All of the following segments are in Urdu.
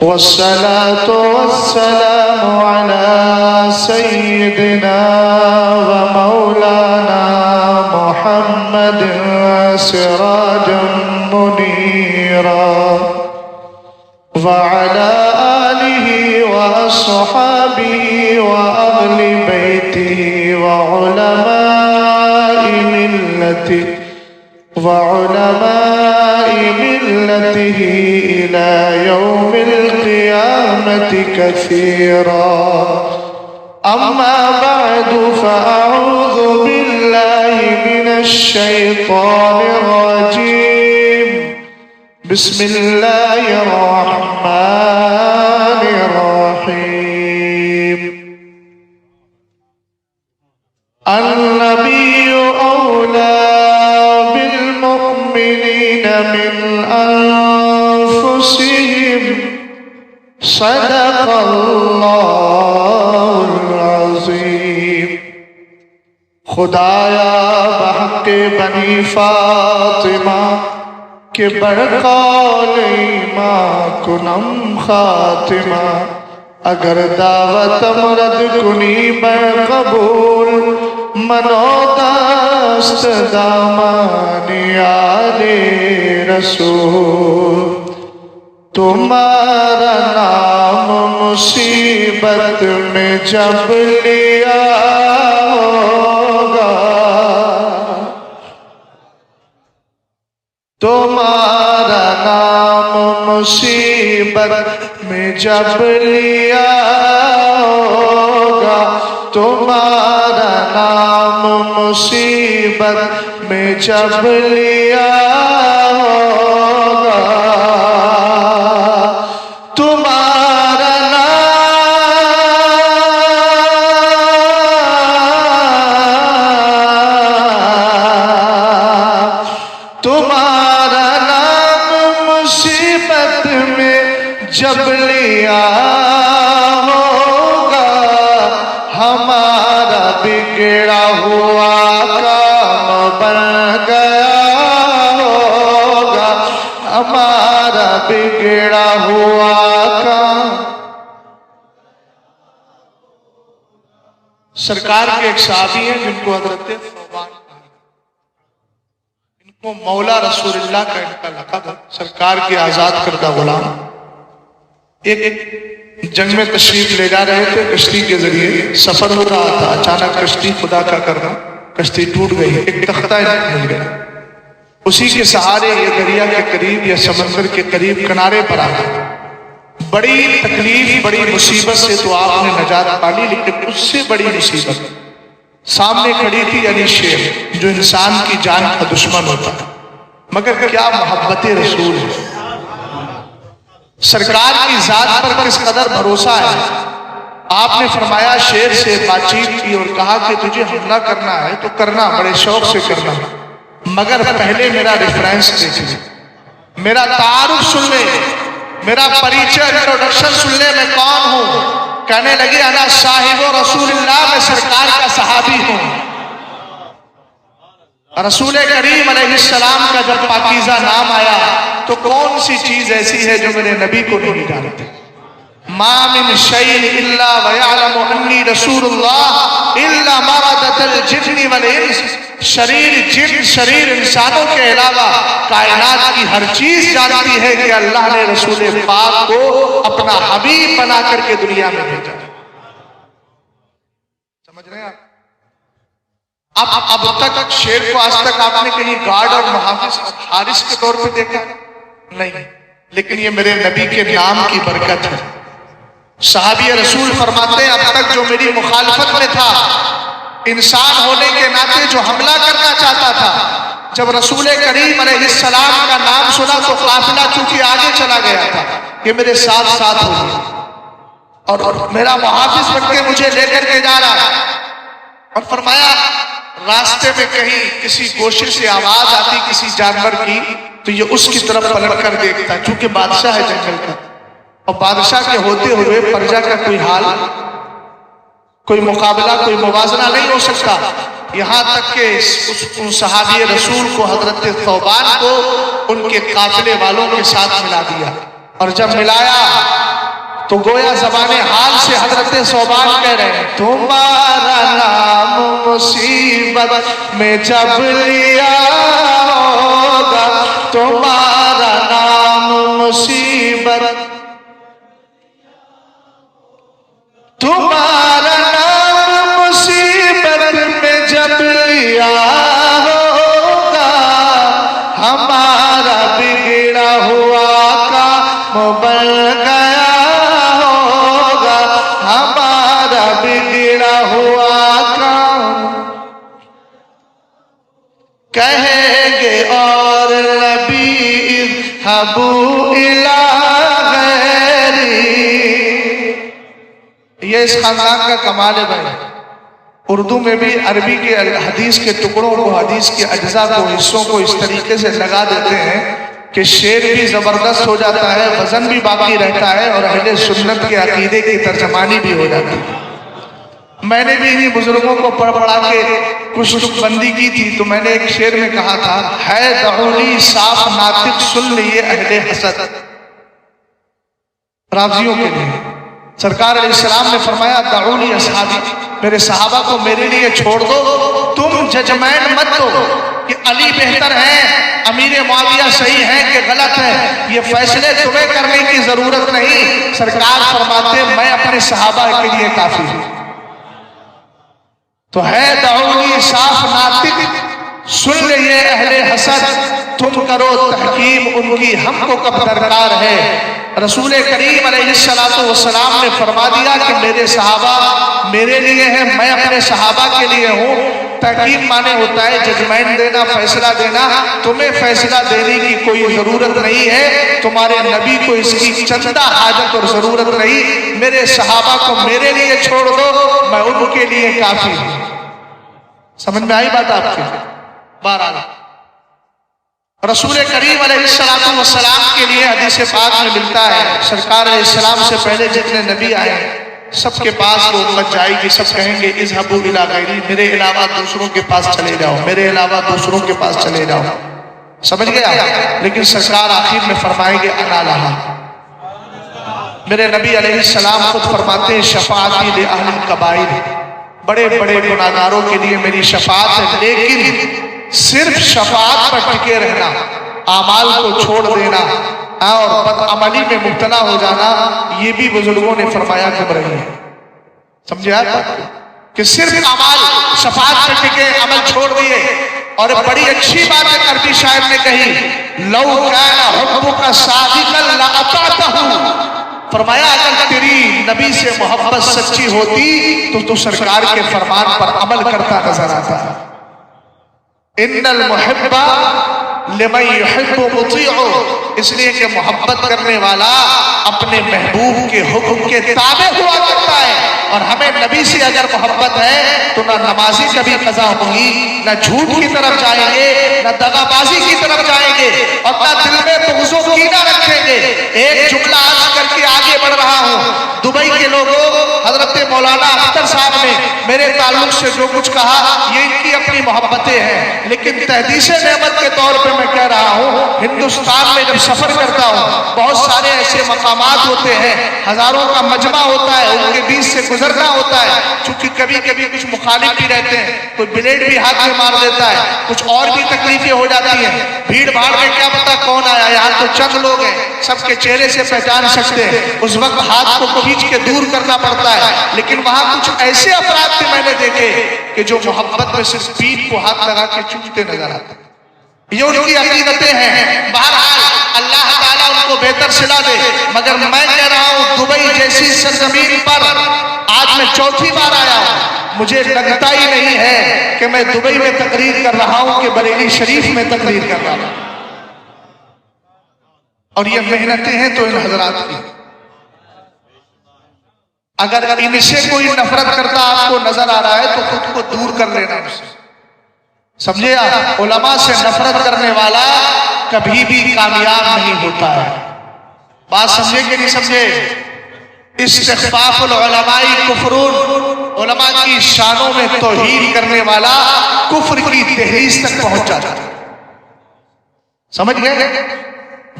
والصلاة والسلام على سيدنا ومولانا محمد سراجا منيرا وعلى آله وأصحابه وأهل بيته وعلماء ملته إلى يوم القيامة كثيرا. أما بعد فأعوذ بالله من الشيطان الرجيم. بسم الله الرحمن الرحيم. النبي أولى بالمؤمنين من أنفسهم صدق الله العظيم. خدایا بحق بنی فاطمہ کہ برقال ایمان کنم خاتمہ، اگر دعوت مرد کنی بر قبول منو دست دامانی آل رسول. تمہارا نام مصیبت میں جب لیا ہوگا، تمہارا نام مصیبت میں جب لیا ہوگا، تمہارا نام مصیبت میں جب لیا ہوگا، تمہارا نام مصیبت میں جب لیا ہوگا، ہمارا بگڑا ہوا کام بن گیا ہوگا، ہمارا بگڑا ہوا کام. سرکار کے ایک صحابی ہیں جن کو حضرت ثوبان، ان کو مولا رسول اللہ کا ان کا لقب ہے، سرکار کے آزاد کردہ غلام. ایک جنگ میں تشریف لے جا رہے تھے، کشتی کے ذریعے سفر ہو رہا تھا، اچانک کشتی خدا کا کرنا کشتی ٹوٹ گئی، ایک تختہ مل گیا. اسی کے سہارے یہ دریا کے قریب یا سمندر کے قریب کنارے پر آ گئے. بڑی تکلیف بڑی مصیبت سے تو آپ نے نجات پالی، لیکن اس سے بڑی مصیبت سامنے کھڑی تھی، یعنی شیر جو انسان کی جان کا دشمن ہوتا ہے، مگر کیا محبت رسول ہے، سرکار کی ذات پر کس قدر بھروسہ ہے. آپ نے فرمایا، شیر سے بات چیت کی اور کہا کہ تجھے حملہ کرنا ہے تو کرنا، بڑے شوق سے کرنا، مگر پہلے میرا ریفرنس دیکھ لے، میرا تعارف سن لے، میرا پریچے انٹروڈکشن سن لے، میں کون ہوں. کہنے لگے انا صاحب رسول اللہ، میں سرکار کا صحابی ہوں. رسول کریم علیہ السلام کا جب پاکیزہ نام آیا تو کون سی چیز ایسی ہے جو میرے نبی کو نہیں جانتے. ما من شیء الا ویعلم انی رسول اللہ الا مردۃ الجن والانس. شریر جن شریر انسانوں کے علاوہ کائنات کی ہر چیز جانتی ہے کہ اللہ نے رسول پاک کو اپنا حبیب بنا کر کے دنیا میں بھیجا. سمجھ رہے ہیں آپ؟ اب تک شیر کو آج تک آپ نے کہیں گارڈ اور محافظ حارس کے طور پہ دیکھا نہیں، لیکن یہ میرے نبی کے نام کی برکت ہے. صحابی رسول فرماتے ہیں، اب تک جو میری مخالفت میں تھا، انسان ہونے کے ناطے جو حملہ کرنا چاہتا تھا، جب رسول کریم علیہ السلام کا نام سنا تو قافلہ چونکہ آگے چلا گیا تھا، یہ میرے ساتھ ساتھ ہو گیا اور میرا محافظ بن کے مجھے لے کر کے جا رہا ہے. اور فرمایا راستے میں کہیں کسی گوشے سے آواز آتی کسی جانور کی تو یہ اس کی طرف پلٹ کر دیکھتا، چونکہ بادشاہ ہے جنگل کا، اور بادشاہ کے ہوتے ہوئے پرجا کا کوئی حال، کوئی مقابلہ، کوئی موازنہ نہیں ہو سکتا. یہاں تک کہ ان صحابی رسول کو حضرت ثوبان کو ان کے قافلے والوں کے ساتھ ملا دیا، اور جب ملایا تو گویا زبان حال سے حضرت ثوبان کہہ رہے ہیں تمہارا نام مصیبت میں جب لیا ہوگا، تمہارا نام مصیبت، تمہارا نام مصیبت میں جب لیا ہوگا، ہمارا بگڑا ہوا کام بن گیا ہوگا، ہمارا بگڑا ہوا کام کہیں گے اور نبی اذهبوا الی غیری۔ یہ اس خاندان کا کمال ہے بھائی، اردو میں بھی عربی کے حدیث کے ٹکڑوں کو، حدیث کے اجزاء کو، حصوں کو اس طریقے سے لگا دیتے ہیں کہ شعر بھی زبردست ہو جاتا ہے، وزن بھی باقی رہتا ہے، اور اہل سنت کے عقیدے کی ترجمانی بھی ہو جاتی ہے۔ میں نے بھی انہی بزرگوں کو پڑھ پڑھا کے کچھ بندی کی تھی، تو میں نے ایک شعر میں کہا تھا ہے دعونی صاف ناطق سن لیے اہل حسد، رافضیوں کے لیے سرکار علیہ السلام نے فرمایا دعونی اصحابی، میرے صحابہ کو میرے لیے چھوڑ دو، تم ججمنٹ مت دو کہ علی بہتر ہے، امیر معاویہ صحیح ہے کہ غلط ہے، یہ فیصلے تمہیں کرنے کی ضرورت نہیں، سرکار فرماتے میں اپنے صحابہ کے لیے کافی ہوں۔ تو ہے دعونی صاف ناطق سن لیے اہل حسد، تم کرو تحکیم ان کی ہم کو کب درکار ہے۔ رسول کریم علیہ السلام نے فرما دیا کہ میرے صحابہ میرے لیے ہیں، میں اپنے صحابہ کے لیے ہوں۔ تحکیم مانے ہوتا ہے ججمنٹ دینا، فیصلہ دینا، تمہیں فیصلہ دینے کی کوئی ضرورت نہیں ہے، تمہارے نبی کو اس کی چندہ حاجت اور ضرورت نہیں، میرے صحابہ کو میرے لیے چھوڑ دو، میں ان کے لیے کافی ہوں۔ سمجھ میں آئی بات آپ کی؟ بہرحال رسول کریم علیہ السلام کے لیے حدیث پاک میں ملتا ہے سرکار علیہ السلام سے پہلے جتنے نبی آئے سب کے پاس وہ امت جائے گی، سب کہیں گے اذهبوا الی غیری، میرے علاوہ دوسروں کے پاس چلے جاؤ، میرے علاوہ دوسروں کے پاس چلے جاؤ، سمجھ گیا؟ لیکن سرکار آخر میں فرمائیں گے انا لہا۔ میرے نبی علیہ السلام خود فرماتے ہیں شفاعتی لأہل الکبائر، بڑے بڑے گناہگاروں کے لیے میری شفاعت ہے، لیکن صرف شفاعت پر ٹکے رہنا، اعمال کو چھوڑ دینا اور بدعملی میں مبتلا ہو جانا، یہ بھی بزرگوں نے فرمایا گمراہی ہے۔ سمجھے آپ کہ صرف اعمال شفاعت پر ٹکے، عمل چھوڑ دیے۔ اور بڑی اچھی بات ہے عربی شاعر نے کہی لو کان حبک صادقا لاطعته، فرمایا اگر تیری نبی سے محبت سچی ہوتی تو سرکار کے فرمان پر عمل کرتا نظر آتا۔ ان المحب لمن يحب مطیع، اس لیے کہ محبت کرنے والا اپنے محبوب کے حکم کے تابع ہوا کرتا ہے۔ اور ہمیں نبی سے اگر محبت ہے تو نہ نمازی کبھی قضا ہوگی، نہ جھوٹ کی طرف جائیں گے، نہ دغا بازی کی طرف جائیں گے، اور نہ دل میں بغض و کینہ رکھیں گے۔ ایک جملہ عرض کر کے آگے بڑھ رہا ہوں، دبئی کے لوگوں حضرت مولانا اختر صاحب نے میرے تعلق سے جو کچھ کہا یہ ان کی اپنی محبتیں ہیں، لیکن تحدیث نعمت کے طور پہ میں کہہ رہا ہوں ہندوستان میں جب سفر کرتا ہوں بہت سارے ایسے مقامات ہوتے ہیں، ہزاروں کا مجمع ہوتا ہے، ان کے بیچ سے گزرنا ہوتا ہے، چونکہ کبھی کبھی کچھ مخالف بھی رہتے ہیں، کوئی بلیڈ بھی ہاتھ میں مار دیتا ہے، کچھ اور بھی تکلیفیں ہو جاتی ہیں، بھیڑ بھاڑ میں کیا پتا کون آیا، یہاں تو چند لوگ ہیں، سب کے چہرے سے پہچان سکتے ہیں، اس وقت ہاتھ کو کھینچ کے دور کرنا پڑتا ہے، لیکن وہاں کچھ ایسے افراد بھی میں نے دیکھے کہ جو محبت میں صرف پیٹھ کو ہاتھ لگا کے چومتے نظر آتے ہیں۔ یہ ان کی عقیدتیں ہیں، بہرحال اللہ تعالیٰ ان کو بہتر صلا دے، مگر میں کہہ رہا ہوں دبئی جیسی سرزمین پر آج میں چوتھی بار آیا ہوں، مجھے لگتا ہی نہیں ہے کہ میں دبئی میں تقریر کر رہا ہوں کہ بریلی شریف میں تقریر کر رہا ہوں۔ اور یہ محنتیں ہیں تو ان حضرات کی، اگر ان سے کوئی نفرت کرتا آپ کو نظر آ رہا ہے تو خود کو دور کر لینا اس سے، سمجھے آپ؟ علماء سے نفرت کرنے والا کبھی بھی کامیاب نہیں ہوتا ہے۔ بات سمجھے کہ نہیں سمجھے؟ استخفاف العلماء کفرون، علماء کی شانوں میں توہین کرنے والا کفر کی دہلیز تک پہنچ جاتا ہے۔ سمجھ گئے؟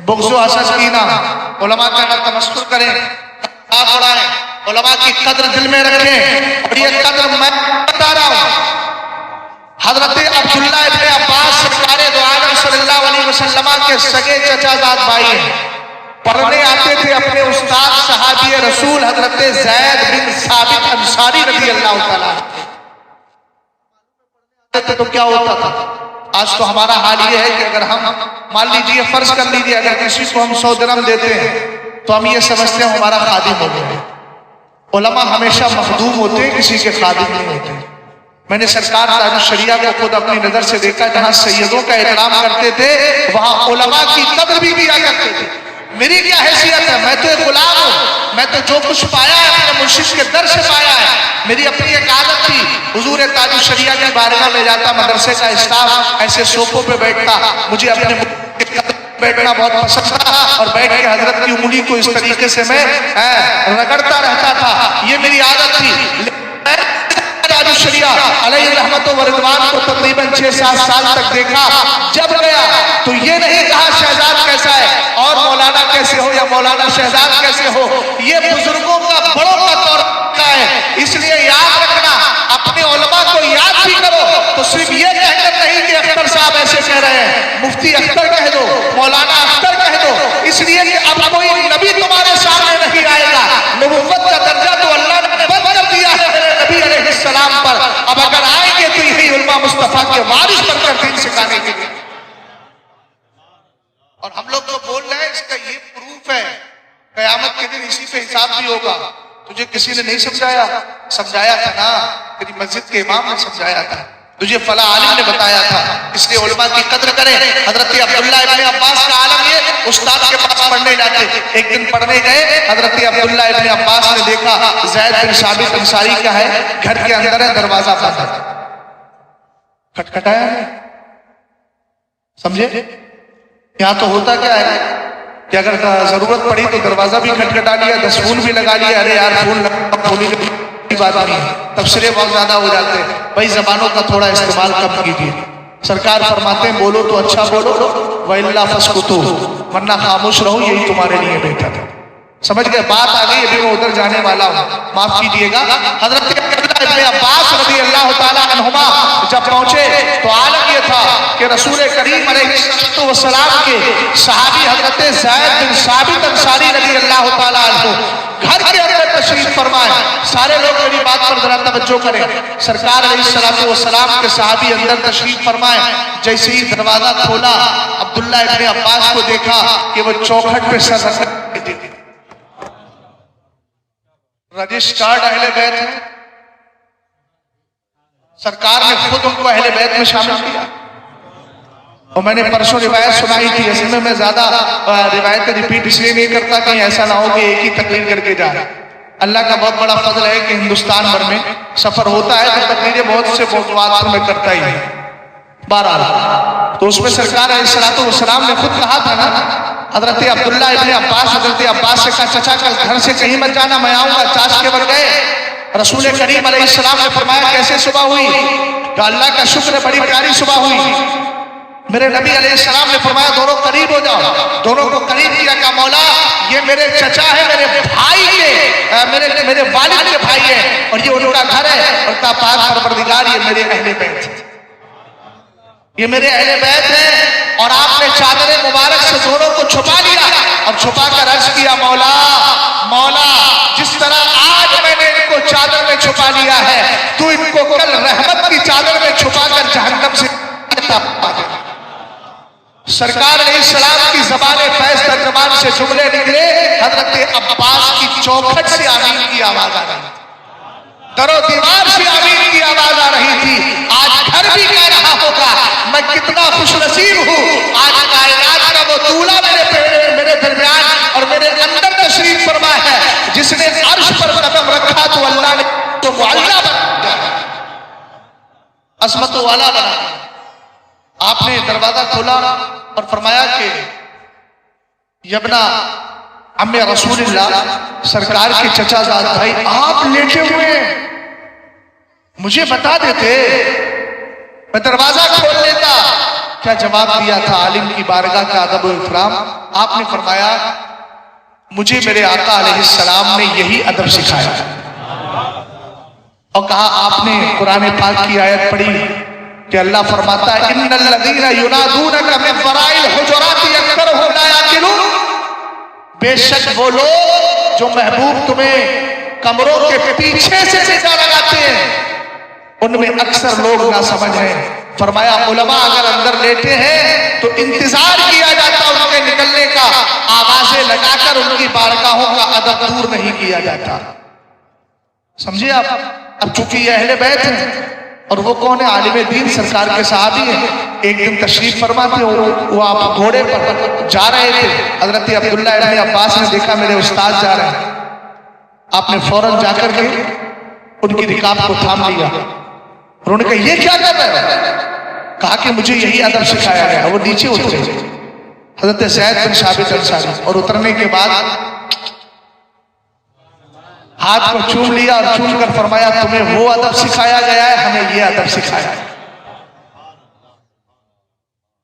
بغض و حسد کینہ، علماء کا نہ تمسخر کریں، بڑھائیں، علماء کی قدر دل میں رکھیں، اور یہ قدر میں بتا رہا ہوں۔ حضرت عبداللہ ابن عباس سرکار دو عالم صلی اللہ علیہ وسلم کے سگے چچا زاد بھائی ہیں، پڑھنے آتے تھے اپنے استاد صحابی رسول حضرت زید بن ثابت انصاری رضی اللہ تعالیٰ عنہ۔ تو کیا ہوتا تھا؟ آج تو ہمارا حال یہ ہے کہ اگر ہم مان لیجئے فرض کر لیجئے اگر کسی کو ہم 100 درہم دیتے ہیں تو ہم یہ سمجھتے ہیں ہمارا خادم ہو گیا ہے۔ علماء ہمیشہ مخدوم ہوتے ہیں، کسی کے خادم نہیں ہوتے۔ میں نے سرکار تاج الشریعہ کو خود اپنی نظر سے دیکھا، جہاں سیدوں کا احترام کرتے تھے وہاں علماء کی قدر بھی کیا کرتے تھے۔ میری کیا حیثیت ہے؟ میں تو ایک غلام ہوں، میں تو جو کچھ پایا ہے اپنے مرشد کے در سے پایا ہے۔ میری اپنی ایک عادت تھی، حضور تاج الشریعہ کی بارگاہ میں جاتا، مدرسے کا اسٹاف ایسے صوفوں پہ بیٹھتا، مجھے اپنے بیٹھنا بہت پسند تھا، اور بیٹھ کے حضرت کی انگلی کو اس طریقے سے میں رگڑتا رہتا تھا، یہ میری عادت تھی۔ تاج الشریعہ علیہ رحمت و رضوان کو تقریباً 6-7 سال تک دیکھا، جب گیا تو یہ نہیں کہا شہزاد کیسا ہے اور مولانا کیسے ہو یا مولانا شہزاد کیسے ہو، یہ بزرگوں کا بڑوں کا طور ہے۔ اس لیے یاد رکھنا، اپنے علماء کو یاد بھی کرو تو صرف یہ کہہ کر نہیں کہ اختر صاحب ایسے کہہ رہے ہیں، مفتی اختر کہہ دو، مولانا اختر کہہ دو، اس لیے کہ اب کوئی نبی تمہارے سامنے نہیں آئے گا۔ نبوت کا درجہ تو اللہ نے بند کر دیا ہے نبی علیہ السلام پر، اب اگر آئیں گے تو یہی علماء مصطفیٰ کے وارث بن کر دین سکھانے کے لیے۔ اور ہم لوگ جو بول رہے ہیں اس کا یہ پروف ہے، قیامت کے دن اسی پہ حساب بھی ہوگا۔ تجھے کسی نے نہیں سمجھایا تھا نا، تیری مسجد کے امام نے سمجھایا تھا، تجھے فلاں عالم نے بتایا تھا، اس لیے علماء کی قدر کریں۔ حضرت عبداللہ ابن عباس کا عالم یہ، استاد کے پاس پڑھنے جاتے، ایک دن پڑھنے گئے، حضرت عبداللہ ابن عباس نے دیکھا زید بن ثابت انصاری کا ہے، گھر کے اندر ہے، دروازہ بند ہے۔ کھٹکھٹایا نہیں، سمجھے؟ یہاں تو ہوتا کیا ہے کہ اگر ضرورت پڑی تو دروازہ بھی کھٹکھٹا لیا، 10 فون بھی لگا لیا، ارے یار فون کھولی کی بات نہیں، تبصرے بہت زیادہ ہو جاتے ہیں۔ بھائی زبانوں کا تھوڑا استعمال کم کیجیے۔ سرکار فرماتے ہیں بولو تو اچھا بولو، وَإِلَّا فَاسْكُتُوا، ورنہ خاموش رہو، یہی تمہارے لیے بہتر ہے۔ سمجھ گئے؟ بات آ گئی، ابھی میں ادھر جانے والا ہوں، معاف کیجیے گا۔ حضرت ابن عباس رضی اللہ تعالیٰ عنہما جب پہنچے تو عالم یہ تھا کہ رسول کریم علیہ السلام کے صحابی حضرت زید بن ثابت انصاری رضی اللہ تعالیٰ عنہ گھر کے اندر تشریف فرمائے۔ سارے لوگ میری بات پر ذرا توجہ کریں۔ سرکار علیہ السلام کے صحابی اندر تشریف فرمائے، جیسے ہی دروازہ کھولا عبداللہ ابن عباس کو دیکھا کہ وہ چوکھٹ پہ سر رکھ کے رجسٹرڈ اہل بیت ہیں، سرکار نے خود ان کو اہل بیت میں شامل کیا۔ اور میں نے پرسوں روایت سنائی تھی، اصل میں زیادہ روایت ریپیٹ اس لیے نہیں کرتا کہ ایسا نہ ہو کہ ایک ہی تقریر کر کے جائے۔ اللہ کا بہت بڑا فضل ہے کہ ہندوستان بھر میں سفر ہوتا ہے تو تقریریں بہت سے موضوعات پر میں کرتا ہی ہے۔ بہرحال تو اس میں سرکار علیہ السلام نے خود کہا تھا نا، حضرت عبداللہ ابن عباس حضرت عباس سے کہا چچا کل گھر سے کہیں مت جانا، میں آؤں گا۔ چاش کے بن گئے، رسول کریم علیہ السلام نے فرمایا کیسے صبح ہوئی؟ کہ اللہ کا شکر ہے بڑی پیاری صبح ہوئی۔ میرے نبی علیہ السلام نے فرمایا دونوں قریب ہو جاؤ، دونوں کو قریب کیا کہ مولا یہ میرے چچا ہے، میرے بھائی کے میرے والد کے بھائی ہے، اور یہ ان کا گھر ہے، اور کہا پاک پروردگار یہ میرے اہل بیت ہیں، یہ میرے اہل بیت ہیں۔ اور آپ نے چادر مبارک سے دونوں کو چھپا لیا اور چھپا کر عرض کیا مولا مولا جس طرح آج میں نے ان کو چادر میں چھپا لیا ہے، تو ان کو کل رحمت کی چادر میں چھپا کر جہنم سے پا دے۔ سرکار علیہ السلام کی زبان فیض ترجمان سے جملے نکلے، حضرت عباس کی چوکھٹ سے آمین کی آواز آ رہی تھی، در و دیوار سے آمین کی آواز آ رہی تھی۔ آج گھر بھی کہہ رہا ہوگا میں کتنا خوش نصیب ہوں، آج کائنات کا وہ دولہ میرے درمیان اور میرے اندر تشریف فرما ہے، جس نے عرش پر قدم رکھا تو اللہ نے تو معلّہ بنا دیا، عظمت والا بنا دیا۔ آپ نے دروازہ کھولا اور فرمایا کہ یبنا عم رسول اللہ، سرکار کے چچا زاد بھائی آپ لیٹے ہوئے ہیں، مجھے بتا دیتے میں دروازہ کھول لیتا۔ کیا جواب دیا تھا عالم کی بارگاہ کا ادب و احترام؟ آپ نے فرمایا مجھے میرے آقا علیہ السلام نے یہی ادب سکھایا اور کہا آپ نے قرآن پاک کی آیت پڑھی کہ اللہ فرماتا ہے ان الذین ینادونک من وراء الحجرات اکثرهم لا یعقلون، بے شک وہ لوگ جو محبوب تمہیں کمروں کے پیچھے سے ندا لگاتے ہیں ان میں اکثر لوگ نہ سمجھ ہیں۔ فرمایا علماء اگر اندر لیٹے ہیں تو انتظار کیا جاتا ان کے نکلنے کا، آوازیں لگا کر ان کی بارگاہوں کا ادب دور نہیں کیا جاتا۔ سمجھے آپ؟ اب چونکہ یہ اہل بیت ہیں اور وہ کون ہے؟ عالم دین سرکار کے صحابی ہیں۔ ایک دن تشریف فرماتے وہ آپ گھوڑے پر جا رہے تھے، حضرت عبداللہ ابن عباس نے دیکھا میرے استاد جا رہے ہیں، آپ نے فوراً جا کر کے ان کی رکاب کو تھام لیا اور انہوں نے کہا یہ کیا کر رہے ہیں؟ کہا کہ مجھے یہی ادب سکھایا گیا۔ وہ نیچے اترے حضرت زید بن ثابت انصاری، اور اترنے کے بعد ہاتھ کو چوم لیا اور چوم کر فرمایا تمہیں وہ ادب سکھایا گیا ہے، ہمیں یہ ادب سکھایا ہے۔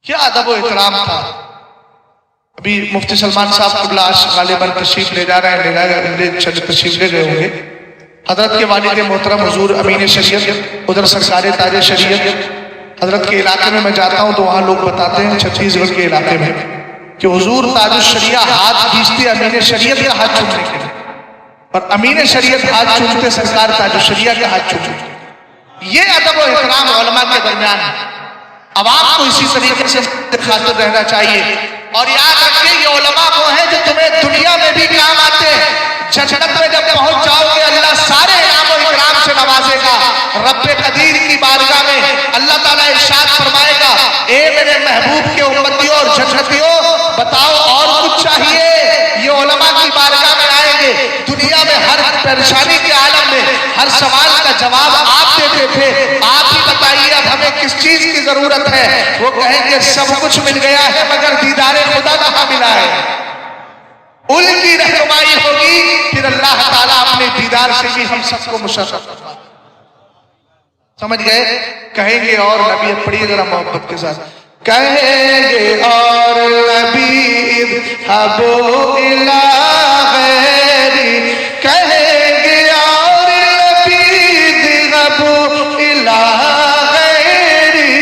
کیا ادب و احترام تھا۔ ابھی مفتی سلمان صاحب قبلہ غالباً تشریف لے جا رہے ہیں، تشریف لے گئے ہوں گے۔ حضرت کے والد محترم حضور امین شریعت، ادھر سرکار تاج شریعت، حضرت کے علاقے میں جاتا ہوں تو وہاں لوگ بتاتے ہیں چھتیس گڑھ کے علاقے میں کہ حضور تاج الشریعہ ہاتھ کھینچتے امین شریعت کا ہاتھ چومنے کے لیے، اور امین شریعت ہاتھ چومتے سرکار تاج الشریعہ کے ہاتھ چومتے۔ یہ ادب و احترام علماء کے درمیان ہے۔ عوام کو اسی طریقے سے خاطر رہنا چاہیے، اور یاد رکھیں یہ علماء وہ ہیں جو تمہیں دنیا میں بھی کام آتے ہیں، جنت میں جب پہنچ جاؤ گے اللہ سارے انعام و اکرام سے نوازے گا۔ رب قدیر کی بارگاہ میں اللہ تعالیٰ ارشاد فرمائے گا اے میرے محبوب کے امتیوں اور جنتیوں بتاؤ اور کچھ چاہیے؟ یہ علماء کی بارگاہ میں آئیں گے، دنیا میں ہر پریشانی کے عالم میں ہر سوال کا جواب آپ دیتے تھے، آپ ہی بتائیے اب ہمیں کس چیز کی ضرورت ہے؟ وہ کہیں گے سب کچھ مل گیا ہے مگر دیدار خدا کہاں ملا ہے؟ ان کی رہنمائی ہوگی پھر اللہ تعالیٰ اپنے دیدار سے بھی ہم سب کو مشرف فرمائے۔ سمجھ گئے؟ کہیں گے اور نبی، پڑھیے ذرا محبت کے ساتھ، کہیں گے اور نبی اذهبوا الی غیری، کہیں گے اور نبی اذهبوا الی غیری،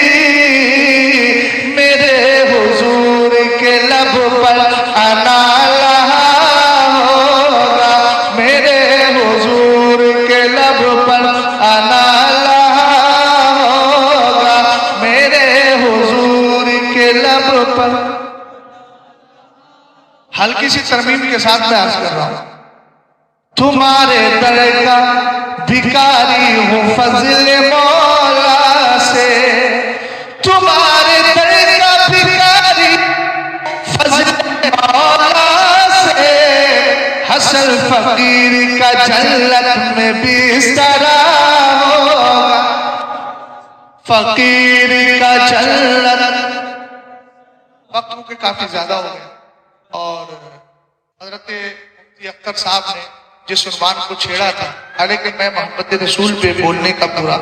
میرے حضور کے لب پر انا ہلکی سی ترمیم کے ساتھ میں عرض کر رہا ہوں، تمہارے در کا بھکاری ہوں فضل مولا سے، تمہارے در کا بھکاری فضل مولا سے، حسن فقیر کا جنت میں بسترا ہوگا، فقیر کا جنت۔ وقت کے کافی زیادہ ہو گیا، اور حضرت مفتی اختر صاحب نے جس عنوان کو چھیڑا تھا، حالانکہ میں محمد رسول پہ بولنے کا پورا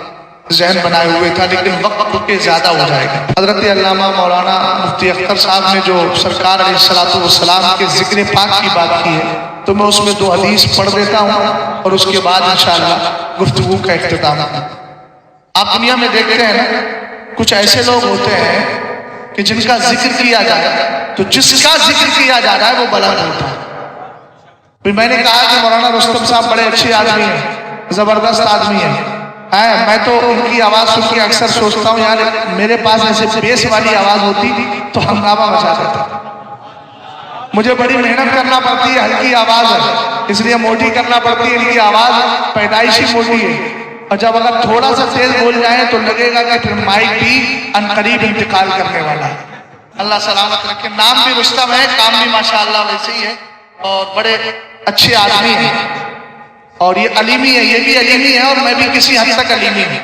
ذہن بنائے ہوئے تھا، لیکن وقت کے زیادہ ہو جائے گا۔ حضرت علامہ مولانا مفتی اختر صاحب نے جو سرکار علیہ السلام کے ذکر پاک کی بات کی ہے، تو میں اس میں 2 حدیث پڑھ دیتا ہوں اور اس کے بعد انشاءاللہ گفتگو کا اختتام ہوگا۔ آپ دنیا میں دیکھتے ہیں نا، کچھ ایسے لوگ ہوتے ہیں کہ جن کا ذکر کیا جائے تو جس کا ذکر کیا جا رہا ہے وہ بلند ہوتا ہے۔ میں نے کہا کہ مولانا رستم صاحب بڑے اچھے آدمی ہیں، زبردست آدمی ہیں، میں تو ان کی آواز سن کے اکثر سوچتا ہوں یار میرے پاس ایسے بیس والی آواز ہوتی تو ہنگامہ مچا دیتا۔ مجھے بڑی محنت کرنا پڑتی ہے، ہلکی آواز ہے اس لیے موٹی کرنا پڑتی ہے، ان کی آواز پیدائشی موٹی ہے، اور جب اگر تھوڑا سا تیز بول جائیں تو لگے گا کہ پھر مائک بھی عنقریب انتقال کرنے والا ہے۔ اللہ سلامت رکھے۔ نام بھی رستم ہے، کام بھی ماشاءاللہ ویسے ہی ہے، اور بڑے اچھے آدمی ہیں، اور یہ علیمی ہے، یہ بھی علیمی ہے، اور میں بھی کسی حد تک علیمی ہوں،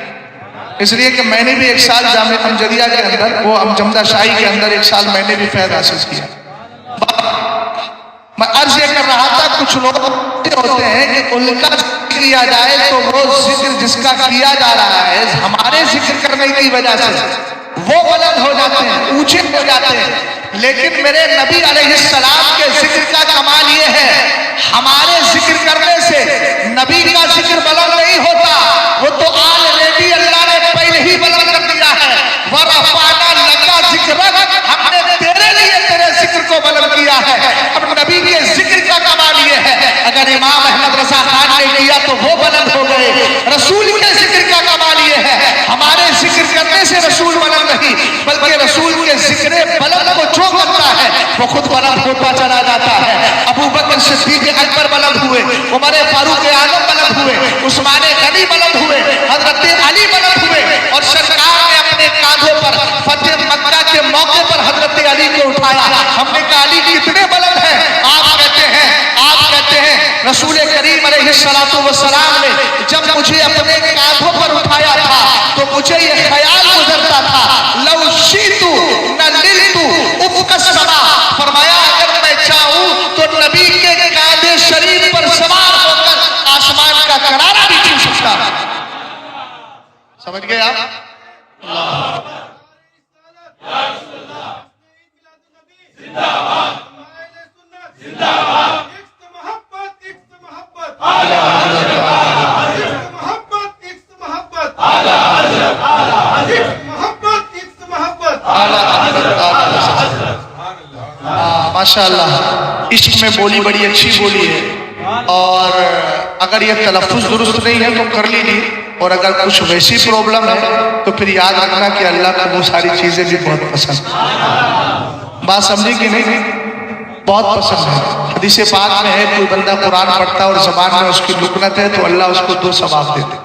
اس لیے کہ میں نے بھی 1 سال جامعہ امجدیہ کے اندر، وہ امجمدہ شاہی کے اندر 1 سال میں نے بھی فیض حاصل کیا۔ میں عرض یہ کر رہا تھا کچھ لوگ ہوتے ہیں کہ ان کا ذکر کیا جائے تو وہ ذکر جس کا کیا جا رہا ہے ہمارے ذکر کرنے کی وجہ سے وہ بلند ہو جاتے ہیں، اونچے ہو جاتے ہیں، لیکن میرے نبی علیہ السلام کے ذکر کا کمال یہ ہے، ہمارے ذکر کرنے سے نبی کا ذکر بلند نہیں ہوتا، وہ تو آلریڈی اللہ نے پہلے ہی بلند کر دیا ہے۔ وَرَفَعْنَا لَكَ ذِكْرَكَ، ہم نے تیرے لیے تیرے ذکر کو بلند کیا ہے۔ اب نبی کے ذکر کا کمال یہ ہے، اگر امام احمد رضا خان نے کیا تو وہ بلند ہو گئے۔ رسول کے ذکر کا کمال یہ ہے، ہمارے ذکر کرنے سے رسول بلند نہیں، بلکہ رسول کے ذکر بلند کو جو کرتا ہے وہ خود بلند ہوتا چلا جاتا ہے۔ ابو بکر صدیق اکبر بلند ہوئے، عمر فاروق اعظم بلند ہوئے، عثمان غنی بلند ہوئے، حضرت علی بلند ہوئے، اور سرکار نے اپنے کاندھوں پر فتح مکہ کے موقع پر حضرت علی کو اٹھایا۔ ہم نے کہا علی کتنے بلند ہیں؟ آپ کہتے ہیں رسول کریم علیہ السلام نے جب مجھے اپنے کاندھوں پر اٹھایا تھا تو مجھے یہ خیال گزرتا تھا، لو شئت نللت افق السما، فرمایا اگر میں چاہوں تو نبی کے کاندھے شریف پر سوار ہو کر آسمان کا کنارہ بھی چھو سکتا ہوں۔ سمجھ گئے آپ؟ ماشاءاللہ، عشق میں بولی بڑی اچھی بولی ہے، اور اگر یہ تلفظ درست نہیں ہے تو کر لیجیے، اور اگر کچھ ویسی پرابلم ہے تو پھر یاد رکھنا کہ اللہ کو وہ ساری چیزیں بھی بہت پسند ہیں۔ بات سمجھی کہ نہیں؟ بہت پسند ہے۔ حدیث پاک میں ہے، کوئی بندہ قرآن پڑھتا ہے اور زبان میں اس کی لکنت ہے تو اللہ اس کو 2 ثواب دیتے ہیں،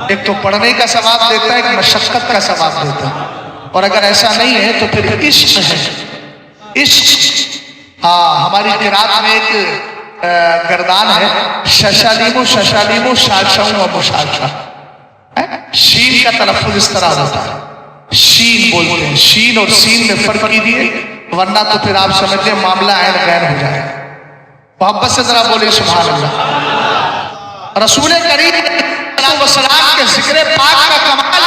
ایک تو پڑھنے کا ثواب دیتا ہے، ایک مشقت کا ثواب دیتا ہے، اور اگر ایسا نہیں ہے تو پھر عشق ہے، عشق۔ ہماری قرآت میں ایک گردان ہے، ششالیمو ششالیمو شاشاؤں و مشاشا، شین کا تلفظ اس طرح ہوتا ہے، شین بولتے ہیں، شین اور سین میں فرق کیجیے ورنہ تو پھر آپ سمجھتے ہیں معاملہ عین غیر ہو جائے۔ محبت سے ذرا بولے سبحان اللہ۔ رسول کریم علیہ السلام کے ذکر پاک کا کمال،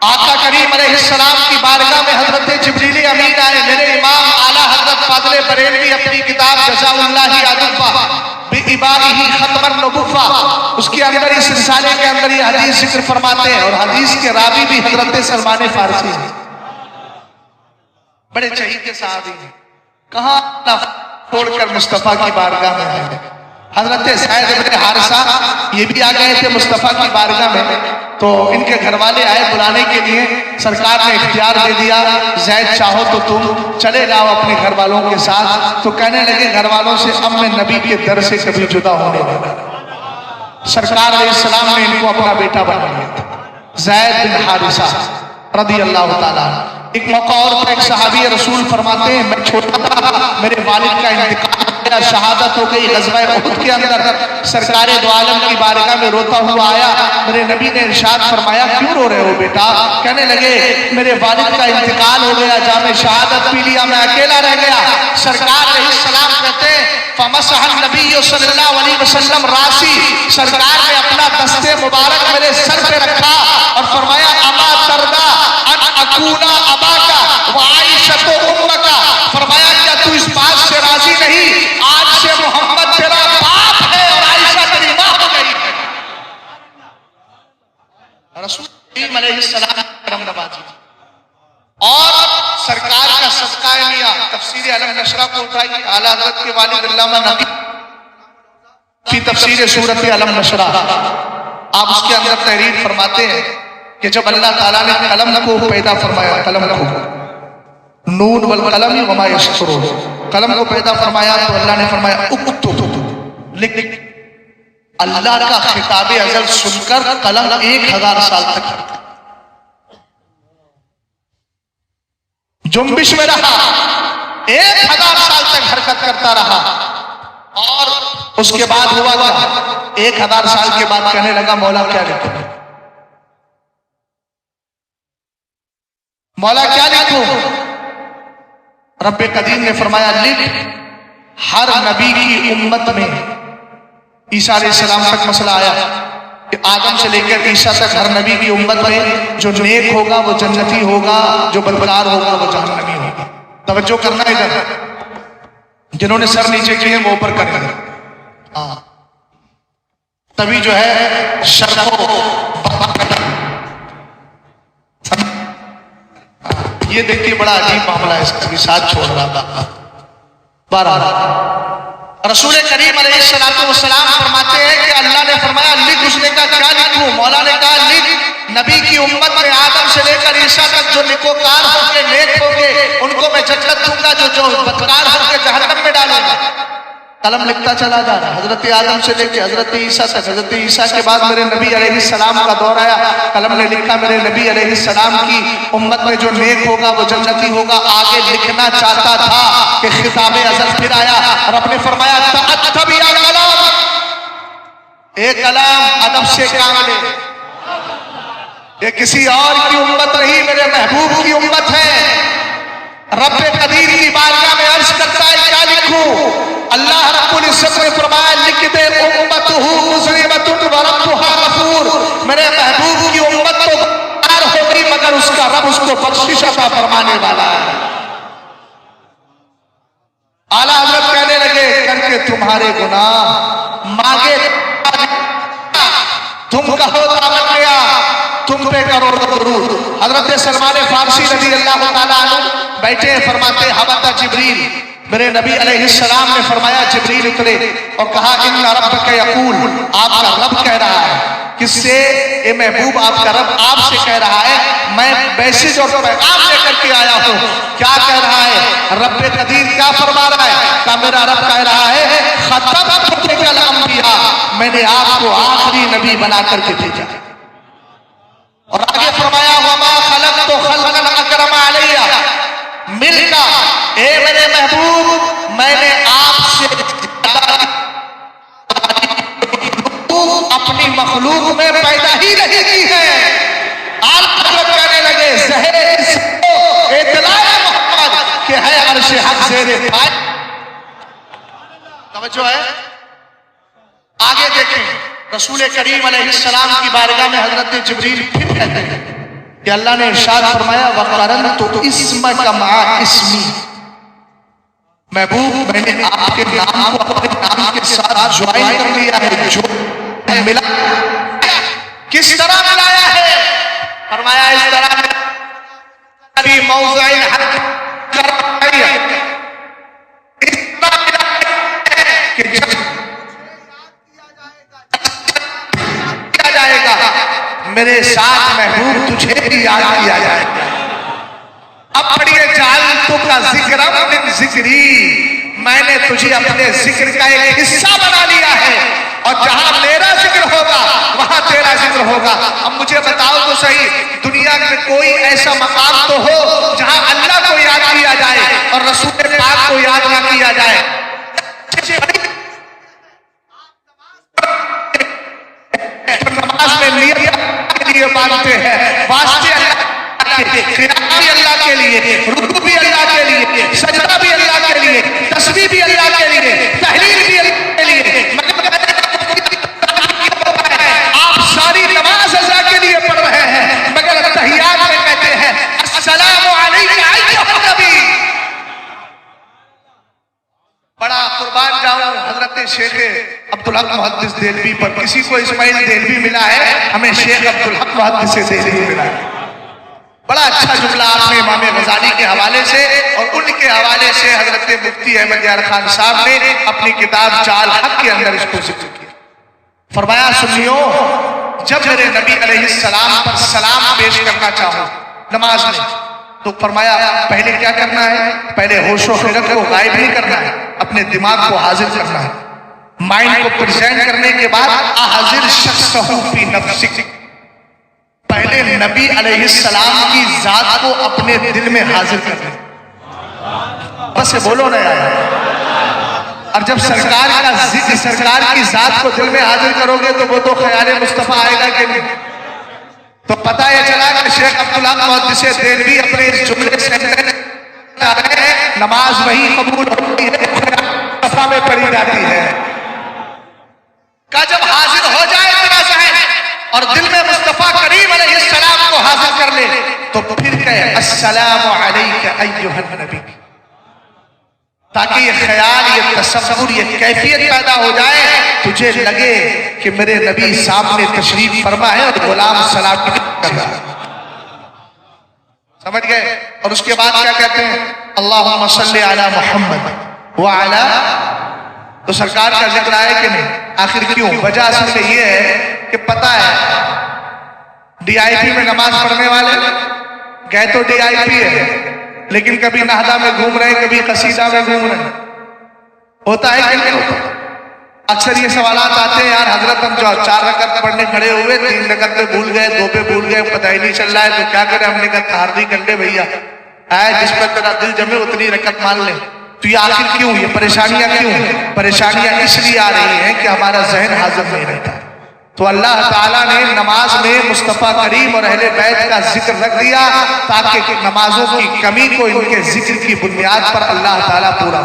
آقا کریم علیہ السلام کی بارگاہ میں حضرت جبریل امین آئے۔ میرے امام اعلیٰ حضرت فاضل بریلوی اپنی کتاب جزا اللہ عدفہ بِعِبَارِهِ ختم النبوہ، اس کے اندر اس رسالے کے اندر یہ حدیث ذکر فرماتے ہیں، اور حدیث کے راوی بھی حضرت سلمان فارسی ہیں، بڑے چہیتے صحابی ہیں۔ کہاں چھوڑ کر مصطفیٰ کی بارگاہ میں آئے، حضرت زید بن حارثہ یہ بھی آ گئے تھے مصطفیٰ کی بارگاہ میں، تو ان کے گھر والے آئے بلانے کے لیے، سرکار نے اختیار دے دیا، زید چاہو تو تم چلے جاؤ اپنے گھر والوں کے ساتھ۔ تو کہنے لگے گھر والوں سے اب میں نبی کے در سے کبھی جدا ہونے والا۔ سرکار علیہ السلام نے ان کو اپنا بیٹا بنا لیا، زید بن حارثہ رضی اللہ تعالیٰ۔ ایک موقع اور پر ایک صحابی رسول فرماتے ہیں، میں چھوٹا تھا، میرے والد کا انتقال ہو گیا، شہادت ہو گئی غزوہ احد کے اندر، سرکار دو عالم کی بارگاہ میں روتا ہوا آیا، میرے نبی نے ارشاد فرمایا کیوں رو رہے ہو بیٹا؟ کہنے لگے میرے والد کا انتقال ہو گیا، جام شہادت پی لیا، میں اکیلا رہ گیا۔ سرکار علیہ السلام کہتے ہیں فمسح النبی صلی اللہ علیہ وسلم راسی، سرکار نے اپنا دست مبارک میرے سر پہ رکھا اور فرمایا اما تردا ان اکونا ابا کا وعائشہ امک کا، فرمایا کیا تو اس بات سے راضی نہیں آج سے محمد تیرا باپ ہے اور عائشہ تیری ماں ہو گئی ہے۔ رسول کریم علیہ السلام کرم نوازی، اور سرکار کا صدقہ میاں تفسیر علم نشرہ کو اٹھائی، اعلیٰ حضرت کے والد علامہ نقی کی تفسیر سورت علم نشرہ، آپ اس کے اندر تحریر فرماتے ہیں کہ جب اللہ تعالیٰ نے قلم کو پیدا فرمایا، قلم کو نون والقلم وما یسطرون، قلم کو پیدا فرمایا تو اللہ نے فرمایا اکتب، لکھ۔ اللہ کا خطاب ازل سن کر قلم 1000 سال تک جنبش میں رہا، 1000 سال تک حرکت کرتا رہا، اور اس کے بعد ہوا کیا؟ 1000 سال کے بعد کہنے لگا مولا کیا لکھوں، مولا کیا لکھوں؟ رب قدیم نے فرمایا لکھ ہر نبی کی امت میں، عیسیٰ علیہ السلام تک مسئلہ آیا کہ آدم سے لے کر عیسیٰ تک ہر نبی کی امت میں جو نیک ہوگا وہ جنتی ہوگا، جو بدکار ہوگا وہ جہنمی ہوگا۔ توجہ کرنا ادھر، جنہوں نے سر نیچے کیے وہ اوپر کریں گے، ہاں تبھی جو ہے شرف یہ دیکھیے بڑا عجیب معاملہ ہے، اس کا بھی ساتھ چھوڑ رہا تھا۔ رسول کریم علیہ السلام فرماتے ہیں کہ اللہ نے فرمایا لکھ، اس نے کہا کیا لکھوں؟ مولا نے کہا لکھ، نبی کی امت میں آدم سے لے کر عیسیٰ تک جو نیکوکار ہوں گے، نیک ہوں گے، ان کو میں جنت دوں گا، جو بدکار ہوں گے جہنم میں ڈالوں گا۔ قلم لکھتا چلا جا رہا، حضرت آدم سے لے کے حضرت عیسیٰ تک، حضرت عیسیٰ کے بعد میرے نبی علیہ السلام کا دور آیا، قلم نے لکھا میرے نبی علیہ السلام کی امت میں جو نیک ہوگا وہ جنتی ہوگا۔ آگے لکھنا چاہتا تھا کہ خطاب ازل پھر آیا، رب نے فرمایا تأتب یا قلم، اے قلم ادب سے کام لے، یہ کسی اور کی امت نہیں، میرے محبوب کی امت ہے۔ رب قدیر کی بارگاہ میں عرض کرتا ہے کیا لکھوں؟ اللہ رب العزت نے فرمایا لکھ دے امتہ مذنبۃ وربھا غفور، میرے محبوب کی امت تو گنہگار ہوگی مگر اس کا رب اس کو بخشش عطا فرمانے والا ہے۔ اعلیٰ حضرت کہنے لگے کر کے تمہارے گناہ مانگے تم کہو دامن گیا، تم پہ کرو درود۔ حضرت سلمان فارسی رضی اللہ تعالیٰ عنہ بیٹھے فرماتے حبط جبریل، میرے نبی علیہ السلام نے فرمایا جبریل اترے اور کہا ان ربک یقول، آپ کا رب کہہ رہا ہے، کس سے؟ اے محبوب آپ کا رب آپ سے کہہ رہا ہے، میں میسج اور پیغام لے کر کے آیا ہوں۔ کیا کہہ رہا ہے؟ رب قدیر کیا فرما رہا ہے؟ کہ میرا رب کہہ رہا ہے ختمت بک الانبیاء، میں نے آپ کو آخری نبی بنا کر کے بھیجا۔ اور آگے فرمایا وما خلقت خلقا اکرم علی ملک، اے میرے محبوب میں نے آپ سے اپنی مخلوق میں پیدا ہی نہیں کی ہے۔ آپ کہنے لگے زہر اس کو اطلاع محمد کہ ہے عرش حق زیر پائے۔ توجہ ہے؟ آگے دیکھیں رسول کریم علیہ السلام کی بارگاہ میں حضرت جبریل پھر کہتے ہیں کہ اللہ نے ارشاد فرمایا وَقَرَنْتُ اسْمَكَ مَعَ اسْمِي، محبوب میں نے آپ کے نام کو اپنے نام کے ساتھ جوائن کر لیا ہے۔ جو ملا کس طرح ملایا ہے؟ فرمایا اس طرح بھی موضع حق کرایا، اس طرح ملایا ہے کہ جب کیا جائے گا میرے ساتھ محبوب تجھے بھی یاد کیا جائے گا۔ اب پڑھیے جعلت کا ذکر من ذکری، میں نے تجھے اپنے ذکر کا ایک حصہ بنا لیا ہے، اور جہاں میرا ذکر ہوگا وہاں تیرا ذکر ہوگا۔ اب مجھے بتاؤ تو صحیح، دنیا میں کوئی ایسا مقام تو ہو جہاں اللہ کو یاد کیا جائے اور رسول پاک کو یاد نہ کیا جائے؟ نماز میں نیت کے لیے مانگتے ہیں، واسطے اللہ کے، قیام بھی اللہ کے لیے، رکوع بھی اللہ کے لیے، سجدہ بھی اللہ کے لیے، تسبیح بھی اللہ کے لیے، تحلیل بھی اللہ کے لیے، آپ ساری نماز اللہ کے لیے پڑھ رہے ہیں مگر تحیات میں کہتے ہیں السلام علیک ایھا النبی۔ بڑا قربان جاؤں حضرت شیخ عبدالحق محدث دہلوی پر، کسی کو اسماعیل دہلوی ملا ہے، ہمیں شیخ عبدالحق محدث دہلوی ملا ہے۔ بڑا اچھا جملہ آپ نے امام غزالی کے حوالے سے اور ان کے حوالے سے حضرت مفتی احمد یار خان صاحب نے اپنی کتاب جال حق کے اندر اس کو ذکر کیا۔ فرمایا سنیو، جب میرے نبی علیہ السلام پر سلام پیش کرنا چاہو نماز میں تو فرمایا پہلے کیا کرنا ہے؟ پہلے ہوش و خیرت کو غائب نہیں کرنا ہے، اپنے دماغ کو حاضر کرنا ہے، مائنڈ کو پریزنٹ کرنے کے بعد احضر شخصہ فی نفسک، پہلے نبی علیہ السلام کی ذات کو اپنے دل میں حاضر کرنا۔ بس بولو نا یار، اور جب سرکار کا ذکر، سرکار کی ذات کو دل میں حاضر کرو گے تو وہ تو خیال مصطفیٰ آئے گا کہ نہیں؟ تو پتہ یہ چلا کہ شیخ عبدالحق محدث دہلوی اپنے اس جملے سے نماز وہی قبول ہوتی ہے مصطفیٰ میں پڑھی جاتی ہے۔ کہ جب حاضر ہو جائے تیرا ذہن اور دل میں مصطفیٰ کریم علیہ السلام کو حاضر کر لے تو تو پھر کہے السلام علیک ایھا النبی، تاکہ یہ خیال، یہ تصور، یہ کیفیت پیدا ہو جائے، تجھے لگے کہ میرے نبی سامنے تشریف فرما ہے اور غلام سلام کر رہا ہے۔ سمجھ گئے؟ اور اس کے بعد کیا کہتے ہیں؟ اللہم صلی علی محمد وعلی، تو سرکار کا ذکر آئے کہ نہیں؟ آخر کیوں؟ وجہ اصل میں یہ ہے کہ پتہ ہے ڈی آئی پی میں نماز پڑھنے والے گئے تو ڈی آئی پی ہے، لیکن کبھی نہدہ میں گھوم رہے ہیں، کبھی قصیدہ میں گھوم رہے ہیں، ہوتا ہے کہ نہیں ہوتا؟ اکثر یہ سوالات آتے ہیں، یار حضرت ہم 4 رکعت پڑھنے کھڑے ہوئے، 3 رکعت پہ بھول گئے، 2 پہ بھول گئے، پتہ ہی نہیں چل رہا ہے، تو کیا کریں؟ ہم نے کہا تحری کر لے بھیا، جس پر تیرا دل جمے اتنی رکعت مان لے۔ تو یہ آخر کیوں؟ یہ پریشانیاں کیوں؟ پریشانیاں اس لیے آ رہی ہیں کہ ہمارا ذہن حاضر نہیں رہتا۔ تو اللہ تعالیٰ نے نماز میں مصطفیٰ کریم اور اہل بیت کا ذکر رکھ دیا تاکہ نمازوں کی کمی کو ان کے ذکر کی بنیاد پر اللہ تعالیٰ پورا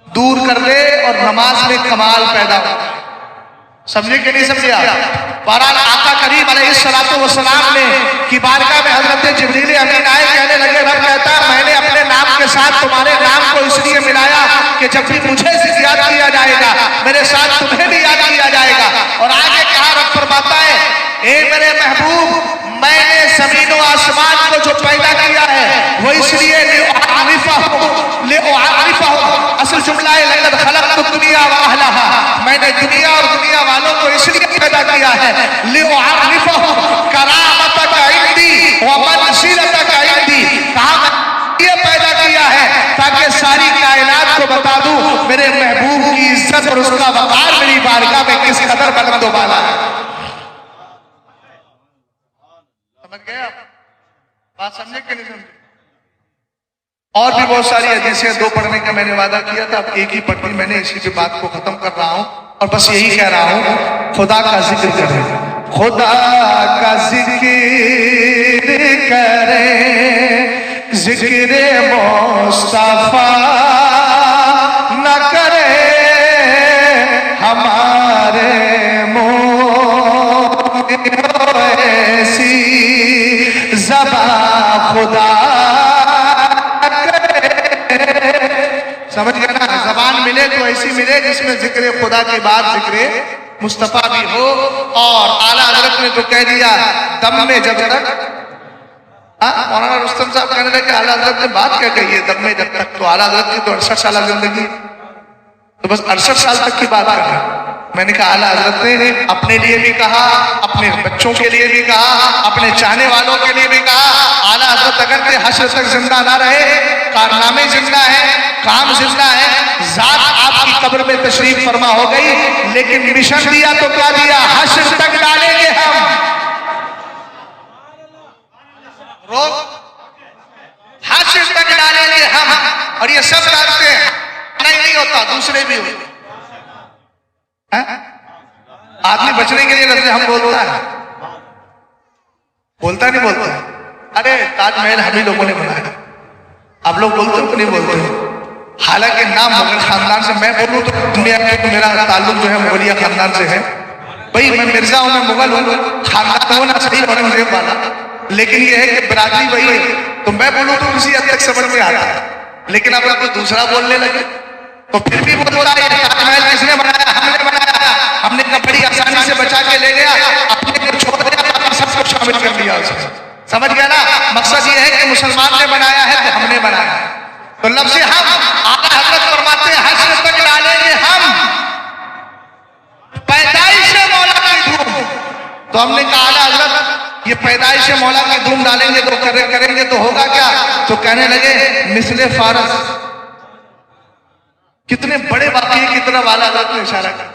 دور کر دے اور نماز میں کمال پیدا ہو۔ سمجھے کہ نہیں سمجھے آپ؟ بہرحال آقا کریم علیہ السلام نے کی بارگاہ میں حضرت جبریل امین آئے، کہنے لگے رب کہتا ہے میں نے اپنے نام کے ساتھ تمہارے نام کو اس لیے ملایا کہ جب بھی مجھے یاد کیا جائے گا میرے ساتھ تمہیں بھی یاد کیا جائے گا۔ اور آگے کہا رب فرماتا ہے اے میرے محبوب میں نے زمین و آسمان کو جو پیدا کیا ہے وہ اس لیے لأعرفہ، اصل جملہ ہے لقد خلقت الدنیا واہلہا، میں نے دنیا اور دنیا والوں کو اس لیے پیدا کیا ہے لأعرفہ کرامتک عندی ومنزلتک عندی، کہا میں یہ پیدا کیا ہے تاکہ ساری کائنات کو بتا دوں میرے محبوب کی عزت اور اس کا وقار میری بارگاہ میں کس قدر بلند و بالا ہے۔ سمجھ گئے آپ؟ بات سمجھے کہ نہیں سمجھے؟ اور بھی بہت ساری حدیثیں 2 پڑھنے کا میں نے وعدہ کیا تھا، اب ایک ہی پڑھی، میں نے اسی پہ بات کو ختم کر رہا ہوں اور بس یہی کہہ رہا ہوں خدا کا ذکر کریں، خدا کا ذکر کریں، ذکر مصطفیٰ نہ کرے ہمارے ایسی زبان خدا کرے۔ سمجھ گئے نا؟ زبان ملے تو ایسی ملے جس میں ذکر خدا کے بعد ذکر مصطفیٰ بھی ہو۔ اور اعلیٰ حضرت نے تو کہہ دیا دم میں جب تک، مولانا رستم صاحب کہنے لگے کہ اعلیٰ حضرت نے بات کیا کہی ہے دم میں جب تک، تو اعلیٰ حضرت کی تو 68 سالہ زندگی، تو بس 68 سال تک کی بات کر رہے ہیں۔ میں نے کہا اعلیٰ حضرت نے اپنے لیے بھی کہا، اپنے بچوں کے لیے بھی کہا، اپنے چاہنے والوں کے لیے بھی کہا، اعلیٰ حضرت اگر کہ حشر تک زندہ نہ رہے، کارنامے زندہ ہیں، کام زندہ ہے، ذات آپ کی قبر میں تشریف فرما ہو گئی، لیکن مشن دیا تو کیا دیا؟ حشر تک ڈالیں گے ہم۔ حشر تک ڈالیں گے ہم، اور یہ سب ڈالتے ہیں، نہیں ہوتا دوسرے بھی ہوتے۔ آدمی بچنے کے لیے لفظ ہم بولتا ہے، بولتا نہیں بولتا ہے؟ ارے تاج محل ہم ہی لوگوں نے بنایا، آپ لوگ بولتے ہو کہ نہیں بولتے؟ حالانکہ نام مغل خاندان سے میں بولوں تو میرا تعلق جو ہے مغلیہ خاندان سے ہے، بھئی میں مرزا ہوں، میں مغل ہوں، خاندان ہونا صحیح اورنگزیب والا، لیکن یہ ہے کہ برادری وہی ہے، تو میں بولوں تو کسی حد تک سمجھ میں آتا ہے، لیکن اگر کوئی دوسرا بولنے لگے تو پھر بھی بولتا ہے تاج محل کس نے بنایا؟ ہم نے بنایا، ہم نے بڑی آسانی سے بچا کے لے گیا، اپنے کو چھوڑ دیا، باقی سب کو شامل کر لیا اسے۔ سمجھ گیا نا؟ مقصد یہ ہے کہ مسلمان نے بنایا ہے تو ہم نے بنایا ہے، تو لفظ ہم اعلیٰ حضرت فرماتے ہیں حشر تک ڈالیں گے ہم پیدائش مولا کی دھوم۔ تو ہم نے کہا اعلیٰ حضرت یہ پیدائش مولا کی دھوم ڈالیں گے تو کریں گے تو ہوگا کیا؟ تو کہنے لگے مثل فارس۔ کتنے بڑے واقعے کی طرف اعلیٰ حضرت نے اشارہ کیا۔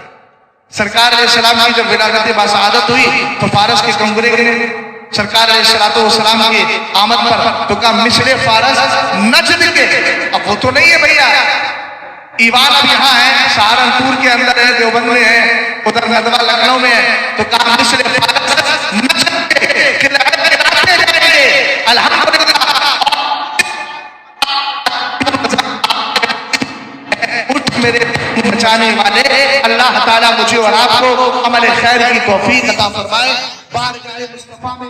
سرکار علیہ السلام کی جب ولادت باسعادت ہوئی تو فارس کے کنگرے گرے، سرکار علیہ السلام کی آمد پر تو کہا مثل فارس نجد کے، اب وہ تو نہیں ہے بھیا، ایوان اب یہاں ہے، سہارنپور کے اندر ہے، دیوبند میں ہے، ادھر ندوہ لکھنؤ میں ہے، تو کہا مثل فارس نجد کے کہ لڑتے جائیں گے الحمدللہ میرے بچانے والے۔ اللہ تعالیٰ مجھے اور آپ کو عمل خیر کی توفیق عطا فرمائے۔ بارگاہ مصطفیٰ میں